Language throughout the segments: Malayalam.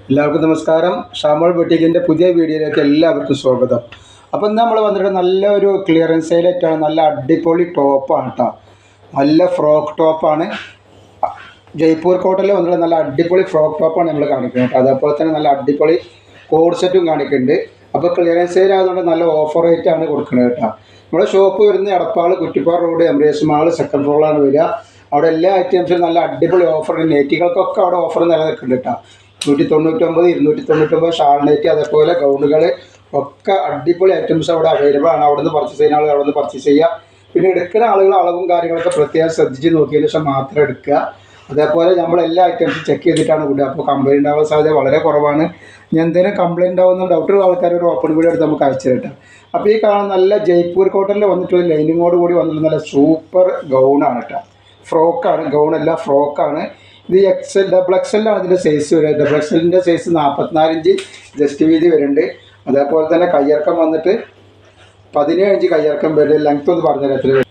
എല്ലാവർക്കും നമസ്കാരം. ഷാമോൾ ബൊട്ടിക്കിൻ്റെ പുതിയ വീഡിയോയിലേക്ക് എല്ലാവർക്കും സ്വാഗതം. അപ്പോൾ ഇന്ന് നമ്മൾ വന്നിട്ട് നല്ലൊരു ക്ലിയറൻസ് സെയിലായിട്ടാണ്. നല്ല അടിപൊളി ടോപ്പാണ് കേട്ടോ. നല്ല ഫ്രോക്ക് ടോപ്പാണ്. ജയ്പൂർ കോട്ടണിൽ വന്നിട്ട് നല്ല അടിപൊളി ഫ്രോക്ക് ടോപ്പാണ് നമ്മൾ കാണിക്കുന്നത് കേട്ടോ. അതേപോലെ തന്നെ നല്ല അടിപൊളി കോഡ് സെറ്റും കാണിക്കുന്നുണ്ട്. അപ്പോൾ ക്ലിയറൻസ് സെയിൽ ആയതുകൊണ്ട് നല്ല ഓഫർ റേറ്റാണ് കൊടുക്കുന്നത് കേട്ടോ. നമ്മുടെ ഷോപ്പ് വരുന്ന Edappal Kuttippara road Emrace mall second ഫ്ലോറിലാണ് വരിക. അവിടെ എല്ലാ ഐറ്റംസിനും നല്ല അടിപൊളി ഓഫർ. നെറ്റികൾക്കൊക്കെ അവിടെ ഓഫർ നിലനിൽക്കുന്നുണ്ട് കേട്ടോ. 199, 299 ഷാൾ നെറ്റ്, അതേപോലെ ഗൗണുകൾ ഒക്കെ അടിപൊളി ഐറ്റംസ് അവിടെ അവൈലബിൾ ആണ്. അവിടെ നിന്ന് പർച്ചേസ് ചെയ്യുന്ന ആളുകൾ അവിടെ നിന്ന് പർച്ചേസ് ചെയ്യുക. പിന്നെ എടുക്കുന്ന ആളുകൾ അളവും കാര്യങ്ങളൊക്കെ പ്രത്യേകം ശ്രദ്ധിച്ച് നോക്കിയതിന് ശേഷം മാത്രം എടുക്കുക. അതേപോലെ നമ്മൾ എല്ലാ ഐറ്റംസും ചെക്ക് ചെയ്തിട്ടാണ് വിടുക. അപ്പോൾ കംപ്ലയിൻ്റ് ഉണ്ടാവാൻ സാധ്യത വളരെ കുറവാണ്. ഇനി എന്തെങ്കിലും കംപ്ലയിൻ്റ് ആവുന്ന ഡൗട്ടുള്ള ആൾക്കാർ ഒരു ഓപ്പൺ വീഡിയോ എടുത്ത് നമുക്ക് അയച്ചു തരാം. അപ്പോൾ ഈ കാണാൻ നല്ല ജയ്പൂർ കോട്ടണിൽ വന്നിട്ടുള്ള ലൈനിങ്ങോട് കൂടി വന്നിട്ട് നല്ല സൂപ്പർ ഗൗണാണ് കേട്ടോ. ഫ്രോക്കാണ്, ഗൗണല്ല ഫ്രോക്കാണ്. ഇത് XL ഡബിൾ XL ആണ് ഇതിൻ്റെ സൈസ് വരിക. ഡബിൾ XLൻ്റെ സൈസ് 44 ഇഞ്ച് ജസ്റ്റ് വീതി വരുന്നുണ്ട്. അതേപോലെ തന്നെ കയ്യിറക്കം വന്നിട്ട് 17 ഇഞ്ച് കയ്യിറക്കം വരുന്നുണ്ട്. ലെങ്ത്ത് ഒന്ന് പറഞ്ഞുതരാം എത്ര വരും.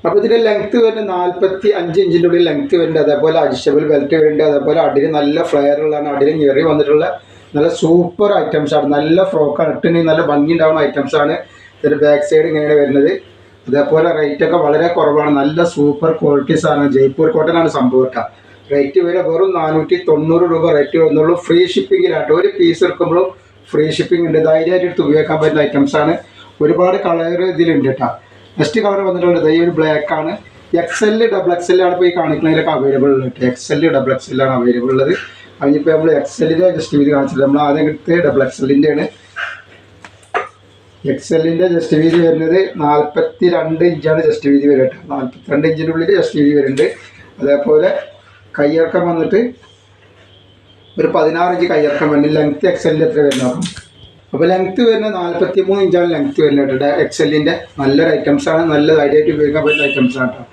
അപ്പോൾ ഇതിൻ്റെ ലെങ്ത്ത് വരുന്നത് 45 ഇഞ്ചിൻ്റെ ഉള്ളിൽ ലെങ്ത്ത് വരുന്നുണ്ട്. അതേപോലെ അഡിഷബിൾ ബെൽറ്റ് വരുന്നുണ്ട്. അതേപോലെ അടിയിൽ നല്ല ഫ്ലെയർ ഉള്ളതാണ്. അടിയിൽ ഞെറി വന്നിട്ടുള്ള നല്ല സൂപ്പർ ഐറ്റംസാണ്. നല്ല ഫ്രോക്കാണ്. ഇട്ടിന് നല്ല ഭംഗി ഉണ്ടാവുന്ന ഐറ്റംസാണ്. ഇതിൻ്റെ ബാക്ക് സൈഡ് ഇങ്ങനെയാണ് വരുന്നത്. അതേപോലെ റേറ്റൊക്കെ വളരെ കുറവാണ്. നല്ല സൂപ്പർ ക്വാളിറ്റി സാധനം. ജയ്പൂർ കോട്ടനാണ് സംഭവം കേട്ടോ. റേറ്റ് വരെ വെറും 490 രൂപ റേറ്റ് വരുന്നുള്ളൂ. ഫ്രീ ഷിപ്പിങ്ങിലാട്ടോ. ഒരു പീസ് എടുക്കുമ്പോഴും ഫ്രീ ഷിപ്പിംഗ് ഉണ്ട്. ധൈര്യമായിട്ട് എടുത്ത് ഉപയോഗിക്കാൻ പറ്റുന്ന ഐറ്റംസാണ്. ഒരുപാട് കളർ ഇതിലുണ്ട് കേട്ടോ. നെക്സ്റ്റ് കളർ വന്നിട്ടുള്ളത് ഈ ഒരു ബ്ലാക്കാണ്. XL ഡബിൾ XL ആണ് ഇപ്പോൾ ഈ കാണിക്കുന്നതിലൊക്കെ അവൈലബിൾ ഉള്ളത് കേട്ടോ. XL ഡബിൾ XL ആണ് അവൈലബിൾ ഉള്ളത്. അതിനിപ്പോൾ നമ്മൾ XLൻ്റെ ജസ്റ്റ് വീതി കാണിച്ചത്. നമ്മൾ ആദ്യം എടുത്ത് ഡബിൾ XLൻ്റെ ആണ്. XLൻ്റെ ജസ്റ്റ് വീതി വരുന്നത് 42 ഇഞ്ചാണ് ജസ്റ്റ് വീതി വരിക കേട്ടോ. 42 ഇഞ്ചിൻ്റെ ഉള്ളിൽ ജസ്റ്റ് വീതി വരുന്നുണ്ട്. അതേപോലെ കയ്യിറക്കം വന്നിട്ട് ഒരു 16 ഇഞ്ച് കയ്യിറക്കം വരുന്നത്. ലെങ്ത്ത് XLൻ്റെ എത്ര വരുന്നത്? അപ്പോൾ ലെങ്ത്ത് വരുന്നത് 43 ഇഞ്ചാണ് ലെങ്ത്ത് വരുന്നത് കേട്ടോ. XLൻ്റെ നല്ലൊരു ഐറ്റംസാണ്. നല്ല ധൈര്യമായിട്ട് ഉപയോഗിക്കാൻ പറ്റുന്ന ഐറ്റംസാണ് കേട്ടോ.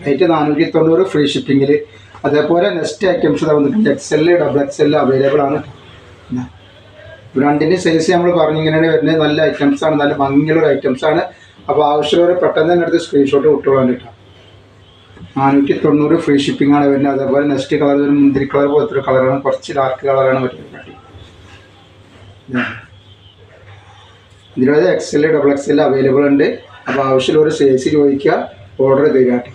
റേറ്റ് 490 ഫ്രീ ഷിപ്പിങ്ങിൽ. അതേപോലെ നെക്സ്റ്റ് ഐറ്റംസ് വന്നിട്ട് XL ഡബിൾ XL അവൈലബിൾ ആണ്. രണ്ടിൻ്റെ സൈസ് നമ്മൾ പറഞ്ഞിങ്ങനെയാണ് വരുന്നത്. നല്ല ഐറ്റംസാണ്. നല്ല ഭംഗിയുള്ളൊരു ഐറ്റംസാണ്. അപ്പോൾ ആവശ്യമുള്ളവർ പെട്ടെന്ന് തന്നെ എടുത്ത് സ്ക്രീൻഷോട്ട് വിട്ടോളാൻ കേട്ടോ. 490 ഫ്രീ ഷിപ്പിംഗ് ആണ് വരുന്നത്. അതേപോലെ നെക്സ്റ്റ് കളർ ഒരു മുന്തിരി കളർ പോലത്തെ ഒരു കളറാണ്. കുറച്ച് ഡാർക്ക് കളറാണ് വരുന്നത്. ഇതിലൂടെ XL ഡബിൾ XL അവൈലബിൾ ഉണ്ട്. അപ്പോൾ ആവശ്യമുള്ള ഒരു സൈസ് ചോദിക്കുക, ഓർഡർ ചെയ്യുക കേട്ടോ.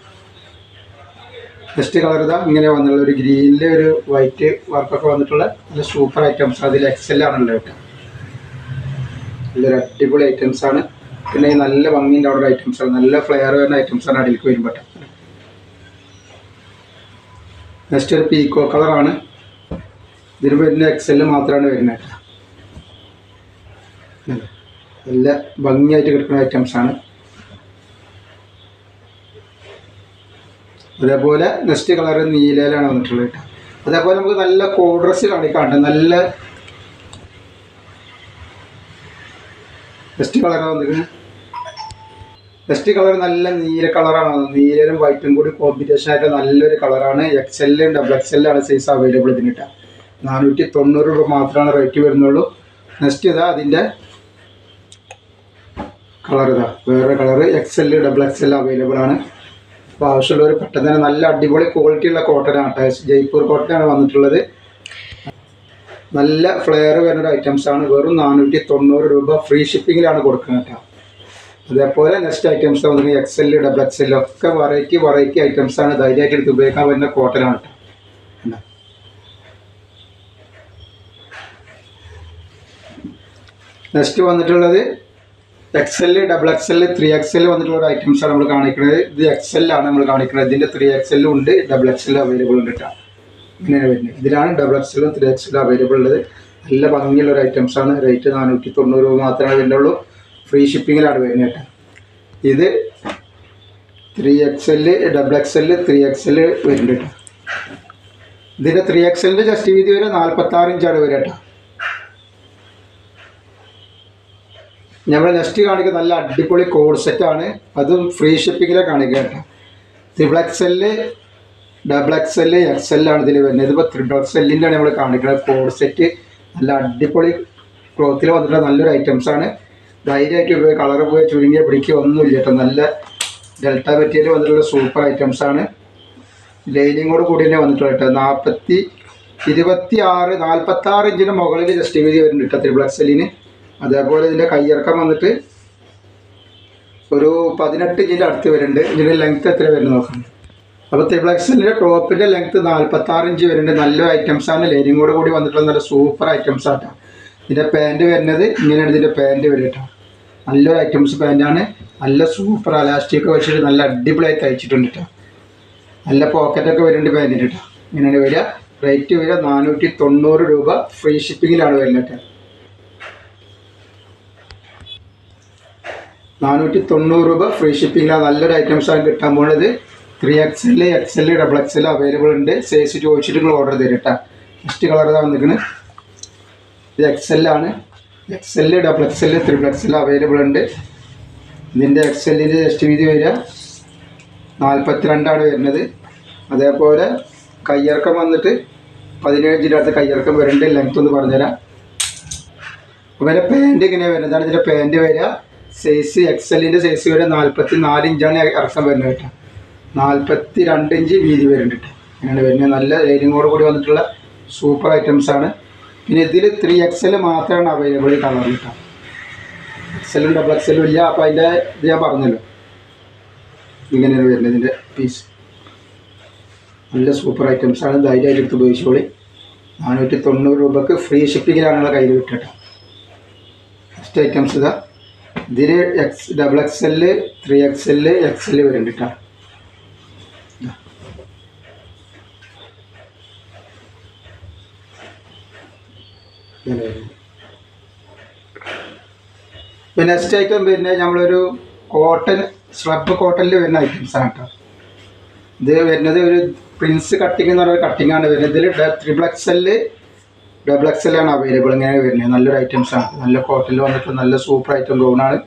നെക്സ്റ്റ് കളർ ഇതാ ഇങ്ങനെ വന്നിട്ടുള്ള ഒരു ഗ്രീനിലെ ഒരു വൈറ്റ് വർക്കൊക്കെ വന്നിട്ടുള്ള നല്ല സൂപ്പർ ഐറ്റംസ്. അതിൽ XL ആണുള്ളത് കേട്ടോ. നല്ലൊരു അടിപൊളി ഐറ്റംസാണ്. പിന്നെ നല്ല ഭംഗിൻ്റെ അവിടെ ഐറ്റംസാണ്. നല്ല ഫ്ലെയർ വരുന്ന ഐറ്റംസാണ് അടിയിലേക്ക് വരുമ്പോൾ. നെക്സ്റ്റ് ഒരു പീക്കോ കളറാണ്. ഇതിന് വരുന്ന XL മാത്രമാണ് വരുന്നത്. നല്ല ഭംഗിയായിട്ട് കിടക്കുന്ന ഐറ്റംസാണ്. അതേപോലെ നെക്സ്റ്റ് കളർ നീലയിലാണ് വന്നിട്ടുള്ളത് കേട്ടോ. അതേപോലെ നമുക്ക് നല്ല കോഡ് ഡ്രസ്സ് കാണിക്കാണ്ട്. നല്ല നെക്സ്റ്റ് കളർ വന്നിരിക്കുന്നത്. നെക്സ്റ്റ് കളർ നല്ല നീല കളറാണ്. നീലയും വൈറ്റും കൂടി കോമ്പിനേഷൻ ആയിട്ട് നല്ലൊരു കളറാണ്. XL ഡബിൾ XL ആണ് സൈസ് അവൈലബിൾ ഇതിന് കേട്ടോ. 490 രൂപ മാത്രമാണ് റേറ്റ് വരുന്നുള്ളൂ. നെക്സ്റ്റ് ഇതാ അതിൻ്റെ കളർ ഇതാ വേറെ colour. XL double XL available ആണ്. അപ്പോൾ ആവശ്യമുള്ളവർ പെട്ടെന്ന് തന്നെ നല്ല അടിപൊളി ക്വാളിറ്റിയുള്ള കോട്ടനാണ് കേട്ടോ. ജയ്പൂർ കോട്ടനാണ് വന്നിട്ടുള്ളത്. നല്ല ഫ്ലെയർ വരുന്നൊരു ഐറ്റംസാണ്. വെറും 490 രൂപ ഫ്രീ ഷിപ്പിങ്ങിലാണ് കൊടുക്കുന്നത് കേട്ടോ. അതേപോലെ നെക്സ്റ്റ് ഐറ്റംസ് വന്നിട്ട് XL ഡബിൾ XL ഒക്കെ വെറൈറ്റി ഐറ്റംസാണ്. ധൈര്യമായിട്ട് എടുത്ത് ഉപയോഗിക്കാൻ പറ്റുന്ന കോട്ടനാണ് കേട്ടോ. നെക്സ്റ്റ് വന്നിട്ടുള്ളത് XL ഡബിൾ XL 3XL വന്നിട്ടുള്ള ഒരു ഐറ്റംസാണ് നമ്മൾ കാണിക്കുന്നത്. ഇത് XL ആണ് നമ്മൾ കാണിക്കുന്നത്. ഇതിൻ്റെ 3XL ഉണ്ട്, ഡബിൾ XL അവൈലബിൾ ഉണ്ട് കേട്ടോ. ഇങ്ങനെയാണ് വരുന്നത്. ഇതിലാണ് ഡബിൾ XL 3XL അവൈലബിൾ ഉള്ളത്. നല്ല ഭംഗിയുള്ള ഒരു ഐറ്റംസാണ്. റേറ്റ് 490 രൂപ മാത്രമേ വരുന്നുള്ളൂ. ഫ്രീ ഷിപ്പിങ്ങിലാണ് വരുന്നത് കേട്ടോ. ഇത് 3XL ഡബിൾ XL 3XL വരുന്നുണ്ട് കേട്ടോ. ഇതിൻ്റെ 3XLൻ്റെ ജസ്റ്റ് വീതി വരെ 46 ഇഞ്ചാണ് വരിക കേട്ടോ. നമ്മൾ നെക്സ്റ്റ് കാണിക്കുക നല്ല അടിപൊളി കോഡ് സെറ്റാണ്. അതും ഫ്രീ ഷിപ്പിങ്ങിലാണ് കാണിക്കുക കേട്ടോ. Triple XL double XL XL ആണ് ഇതിൽ വരുന്നത്. ഇതിപ്പോൾ ട്രിപ്പിൾ XLൻ്റെ ആണ് നമ്മൾ കാണിക്കുന്നത്. കോഡ് സെറ്റ് നല്ല അടിപൊളി ക്ലോത്തിൽ വന്നിട്ടുള്ള നല്ലൊരു ഐറ്റംസാണ്. ധൈര്യമായിട്ട് ഉപയോഗിക്കുക. കളർ പോയി ചുരുങ്ങിയ പിടിക്കുക ഒന്നുമില്ല കേട്ടോ. നല്ല ഡെൽറ്റ മെറ്റീരിയൽ വന്നിട്ടുള്ള സൂപ്പർ ഐറ്റംസാണ്. ലൈനിങ്ങോട് കൂടി തന്നെ വന്നിട്ടുള്ള കേട്ടോ. 46 ഇഞ്ചിന് മുകളിൽ ജസ്റ്റ് വീതി വരുന്നുണ്ട് കേട്ടോ ത്രിബിൾ എക്സലിന്. അതേപോലെ ഇതിൻ്റെ കയ്യിറക്കം വന്നിട്ട് ഒരു 18 ഇഞ്ചിൻ്റെ അടുത്ത് വരുന്നുണ്ട്. ഇതിൻ്റെ ലെങ്ത്ത് എത്ര വരുന്നത് നോക്കണം. അപ്പോൾ ത്രിബിൾ എക്സലിൻ്റെ ടോപ്പിൻ്റെ ലെങ്ത്ത് 46 ഇഞ്ച് വരുന്നുണ്ട്. നല്ല ഐറ്റംസാണ്, ലൈനിങ്ങോട് കൂടി വന്നിട്ടുള്ള നല്ല സൂപ്പർ ഐറ്റംസ് ആട്ടോ. ഇതിൻ്റെ പാൻറ്റ് വരുന്നത് ഇങ്ങനെയാണ്. ഇതിൻ്റെ പാൻറ്റ് വരും കേട്ടോ. നല്ലൊരു ഐറ്റംസ് പാൻറ്റാണ്. നല്ല സൂപ്പർ അലാസ്റ്റിക് വെച്ചിട്ട് നല്ല അടിപൊളിയായി തയ്ച്ചിട്ടുണ്ട് കേട്ടോ. നല്ല പോക്കറ്റൊക്കെ വരുന്നുണ്ട് പാൻറ്റിന് കേട്ടോ. ഇങ്ങനെയാണ് വരിക. റേറ്റ് വരിക 490 രൂപ. ഫ്രീ ഷിപ്പിങ്ങിലാണ് വരുന്നത് കേട്ടോ. 490 രൂപ ഫ്രീ ഷിപ്പിങ്ങിലാണ്. നല്ലൊരു ഐറ്റംസാണ് കിട്ടാൻ പോകുന്നത്. 3XL, XL, XXL അവൈലബിൾ ഉണ്ട്. സൈസ് ചോദിച്ചിട്ട് നിങ്ങൾ ഓർഡർ തരും കേട്ടോ. ഫസ്റ്റ് കളർ ഇതാ വന്നിരിക്കുന്നത്. ഇത് XL ആണ്. XL, XXL, 3XL അവൈലബിൾ ഉണ്ട്. ഇതിൻ്റെ XLൻ്റെ ജസ്റ്റ് വീതി വരിക 42 വരുന്നത്. അതേപോലെ കയ്യിറക്കം വന്നിട്ട് 17 ഇഞ്ചിൻ്റെ അടുത്ത് കയ്യിറക്കം വരുന്നുണ്ട്. ലെങ്ത്ത് ഒന്ന് പറഞ്ഞുതരാം. അപ്പോൾ ഇതിൻ്റെ പാൻറ്റ് ഇങ്ങനെ വരുന്നതാണ്. ഇതിൻ്റെ പാൻറ്റ് വരിക സൈസ് XLൻ്റെ സൈസ് വരെ 44 ഇഞ്ചാണ് ഇറക്കം വരുന്നത് കേട്ടോ. 42 ഇഞ്ച് വീതി വരുന്നുണ്ട് കേട്ടോ. അങ്ങനെയാണ് വരുന്നത്. നല്ല ലൈനിങ്ങോട് കൂടി വന്നിട്ടുള്ള സൂപ്പർ ഐറ്റംസാണ്. പിന്നെ ഇതിൽ 3XL മാത്രമാണ് അവൈലബിൾ കളർ കേട്ടോ. XL, XXL ഇല്ല. അപ്പോൾ അതിൻ്റെ ഇത് ഞാൻ പറഞ്ഞല്ലോ. ഇങ്ങനെയാണ് വരുന്നത് ഇതിൻ്റെ പീസ്. നല്ല സൂപ്പർ ഐറ്റംസാണ്. ധൈര്യമായിട്ട് എടുത്ത് ഉപയോഗിച്ചോളി. 490 രൂപക്ക് ഫ്രീ ഷിപ്പിങ്ങിലാണ് നിങ്ങളെ കയ്യിൽ വിട്ട് കേട്ടോ. ഫസ്റ്റ് ഐറ്റംസ് ഇതാ. ഇതിൽ XXL, 3XL, XL വരുന്നുണ്ട് കേട്ടോ. പിന്നെ നെക്സ്റ്റ് ഐറ്റം പിന്നെ നമ്മളൊരു കോട്ടൺ, സ്ലബ് കോട്ടണിൽ വരുന്ന ഐറ്റംസാണ് കേട്ടോ. ഇത് വരുന്നത് ഒരു പ്രിൻസ് കട്ടിങ് എന്ന് പറയുന്ന കട്ടിങ്ങാണ് വരുന്നത്. ഇതിൽ XXL, XXL ആണ് അവൈലബിൾ. ഇങ്ങനെ വരുന്നത് നല്ലൊരു ഐറ്റംസാണ്. നല്ല കോട്ടണിൽ വന്നിട്ട് നല്ല സൂപ്പർ ഐറ്റം ഗൗണാണ്.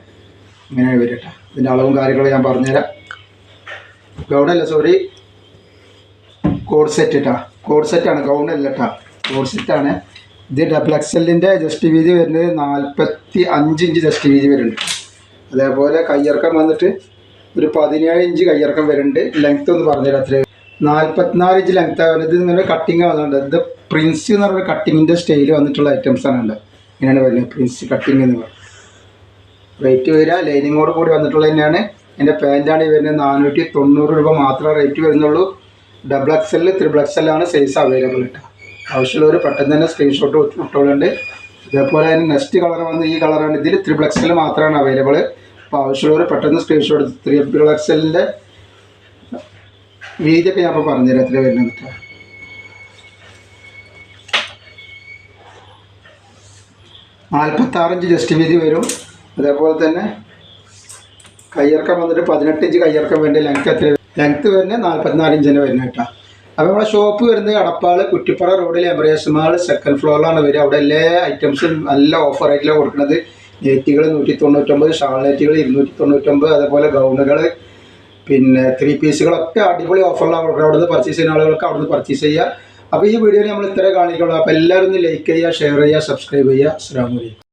ഇങ്ങനെ വരും കേട്ടോ. ഇതിൻ്റെ അളവും കാര്യങ്ങളും ഞാൻ പറഞ്ഞുതരാം. ഗൗണല്ല, സോറി, കോഡ് സെറ്റ് കേട്ടോ. കോഡ് സെറ്റാണ്, ഗൗണല്ല കേട്ടോ. കോഡ് സെറ്റാണ്. ഇത് XXLൻ്റെ ജസ്റ്റ് വീതി വരുന്നത് 45 ഇഞ്ച് ജസ്റ്റ് വീതി വരുന്നുണ്ട്. അതേപോലെ കയ്യിറക്കം വന്നിട്ട് ഒരു 17 ഇഞ്ച് കയ്യിറക്കം വരുന്നുണ്ട്. ലെങ്ത്ത് ഒന്ന് പറഞ്ഞുതരാം. അത്ര 44 ഇഞ്ച് ലെങ്ത്താണ് വരുന്നത്. ഇത് ഇങ്ങനെ കട്ടിങ് വന്നിട്ടുണ്ട്. ഇത് പ്രിൻസ് എന്ന് പറയുന്ന കട്ടിങ്ങിൻ്റെ സ്റ്റൈൽ വന്നിട്ടുള്ള ഐറ്റംസാണ് ഉണ്ട്. ഇങ്ങനെയാണ് വരുന്നത് പ്രിൻസ് കട്ടിങ് എന്ന് പറയുന്നത്. റേറ്റ് വരിക ലൈനിങ്ങോട് കൂടി വന്നിട്ടുള്ളത് തന്നെയാണ്. എൻ്റെ പാൻറ്റാണ് ഈ വരുന്നത്. 490 രൂപ മാത്രമേ റേറ്റ് വരുന്നുള്ളൂ. XXL, 3XL ആണ് സൈസ് അവൈലബിൾ കേട്ടോ. ആവശ്യമുള്ളവർ പെട്ടെന്ന് തന്നെ സ്ക്രീൻഷോട്ട് ഇട്ടുകൊണ്ട്. അതേപോലെ അതിന് നെക്സ്റ്റ് കളർ വന്ന് ഈ കളറാണ്. ഇതിൽ 3XL മാത്രമാണ് അവൈലബിൾ. അപ്പോൾ ആവശ്യമുള്ളവർ പെട്ടെന്ന് സ്ക്രീൻഷോട്ട്. 3XLൻ്റെ വീതിയൊക്കെ ഞാൻ ഇപ്പോൾ പറഞ്ഞുതരാം എത്ര വരുന്നത് കേട്ടോ. 46 ഇഞ്ച് ജസ്റ്റ് വീതി വരും. അതേപോലെ തന്നെ കയ്യിറക്കം വന്നിട്ട് 18 ഇഞ്ച് കയ്യിറക്കം വരുന്നത്. ലെങ്ത്ത് എത്ര? ലെങ്ത്ത് വരുന്നത് 44 ഇഞ്ചിന് വരുന്നത് കേട്ടോ. അപ്പോൾ നമ്മുടെ ഷോപ്പ് വരുന്നത് അടപ്പാൾ കുറ്റിപ്പുറ റോഡിൽ എംബ്രേസ് മാൾ സെക്കൻഡ് ഫ്ലോറിലാണ് വരിക. അവിടെ എല്ലാ ഐറ്റംസും നല്ല ഓഫർ ആയിട്ടാണ് കൊടുക്കുന്നത്. നെറ്റുകൾ 199, ഷാൾ നെറ്റുകൾ 299, അതേപോലെ ഗൗണുകൾ, പിന്നെ 3 പീസുകളൊക്കെ അടിപൊളി ഓഫറിലാണ് കൊടുക്കുന്നത്. അവിടെ നിന്ന് പർച്ചേസ് ചെയ്യുന്ന ആളുകൾക്ക് അവിടെ നിന്ന് പർച്ചേസ് ചെയ്യുക. അപ്പോൾ ഈ വീഡിയോയിൽ നമ്മൾ ഇത്ര കാണിക്കുള്ളൂ. അപ്പോൾ എല്ലാവരും ഒന്ന് ലൈക്ക് ചെയ്യുക, ഷെയർ ചെയ്യുക, സബ്സ്ക്രൈബ് ചെയ്യുക. അസ്സലാമു അലൈക്കും.